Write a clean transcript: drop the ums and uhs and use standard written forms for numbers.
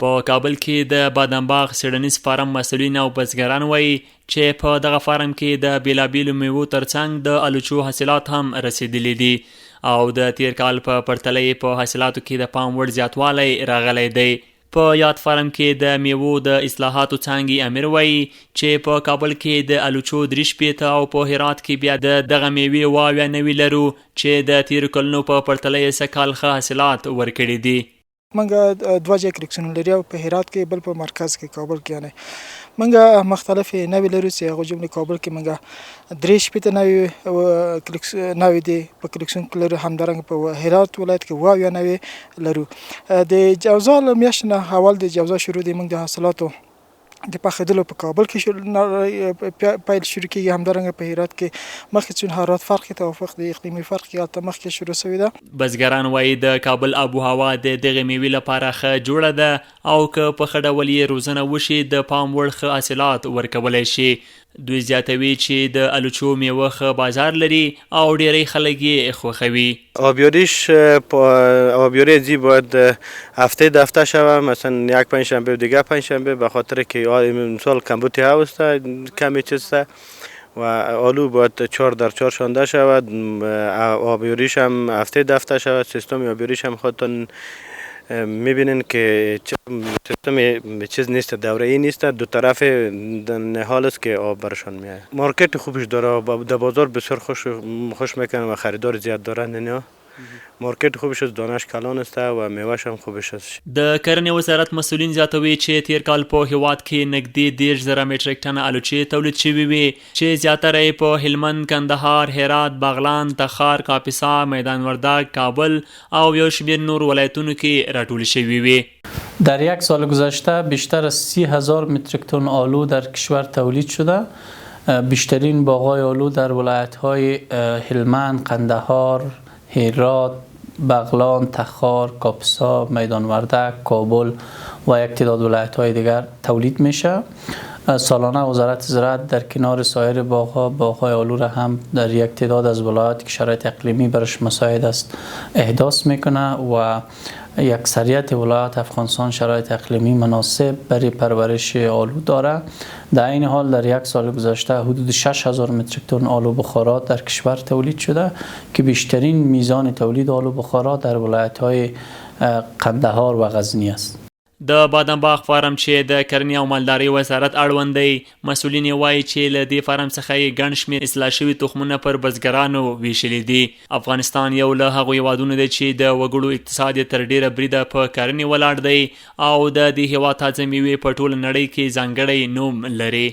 په کابل کې د بادام باغ څېړنیز فارم مسؤلین او بزګران وایي چې په دغه فارم کې د بېلابېلو میوو ترڅنګ د الوچو حاصلات هم رسېدلي دي او د تیر کال په پرتله یې په حاصلاتو کې د پام وړ زیاتوالی راغلی دی. په یاد فارم کې د میوو د اصلاحاتو څانګې امیر وایي چې په کابل کې د الوچو 3 او په هرات کې بیا د دغه میوې 99 لرو چې د تیرو کلونو په پرتله یې سږ کال ښه حاصلات ورکړي دي. منګه 2 ځای کلیکشن لري او په هرات کې بل په مرکز کې کابل کې یعنی منګه مختلف نوې لري چې هغه جمله کابل کې منګه 3 نوې کلیکشن نوې دي په کلیکشن کې لري همدارنګه په هرات ولایت کې 99 لرو. د جوزا میاشنه حوال د جوزا شروع دي منګه د حاصلاتو د پخېدلو په کابل کې پیل شروع کېږي همدارنګه په هرات کې مخکې چې حرارت فرق توافق د اقلیمي فرق کې مخکې شروع شوی ده. بزګران وایي د کابل آب و هوا د دغې میوې لپاره ښه جوړه ده او که په ښه ډول یې روزنه وشي د پام وړ ښه حاصلات ورکولی شي. دوی زیاتوي چې د الوچو میوه ښه بازار لري او ډیری خلک یې خوښوي. آبیاری زی باید هفته شوه، مثلا یک پنجشنبه و دیگه پنجشنبه، به خاطر که امسال کمبوتی هست کمی چیسته و آلو باید 4x4 شانده شود. آبیاریش هم هفته شود. سیستم آبیاریش هم خودتون میبینین که سیستم چیز نیست، دوره ای نیست، دو طرف نهال است که آب برشان میاد. مارکت خوبش داره، در بازار بسیار خوش میکنه و خریدار زیاد دارن. اینا مارکت خوبش است، دانش کلان است و میوهش هم خوبش است. د کرنې وزارت مسؤلین زیاتوي چې تیر کال په هیواد کې نږدې 10,000 میټریک ټنه الوچې تولید شوي وي چې زیاتره یې په هلمند، کندهار، هرات، بغلان، تخار، کاپیسا، میدان وردګ، کابل او یو شمېر نور ولایتونو کې راټول شوي وي. در یک سال گذشته بیشتر از 30,000 متریک تن آلو در کشور تولید شده. بیشترین باغ‌های آلو در ولایت‌های هلمند، قندهار، هرات، بغلان، تخار، کاپیسا، میدان وردک، کابل و یک تعداد ولایت‌های دیگر تولید میشه. سالانه وزارت زراعت در کنار سایر باغ‌های آلو را هم در یک تعداد از ولایات که شرایط اقلیمی برش مساعد است احداث میکنه و اکثریت ولایات افغانستان شرایط اقلیمی مناسب برای پرورش آلو داره. در این حال در یک سال گذشته حدود 6,000 متریک تن آلو بخارا در کشور تولید شده که بیشترین میزان تولید آلو بخارا در ولایت‌های قندهار و غزنی است. د بادام باغ فارم چې د کرنې او مالدارۍ وزارت اړوند دی، مسؤلین یې وایي چې له دې فارم څخه یې ګڼ شمېر اصلاح شوي تخمونه پر بزګرانو ویشلي دي. افغانستان یو له هغو هیوادونو دی چې د وګړو اقتصاد یې تر ډیره بریده په کرنې ولاړ دی او د دې هیواد تازه میوې په ټوله نړۍ کې ځانګړی نوم لري.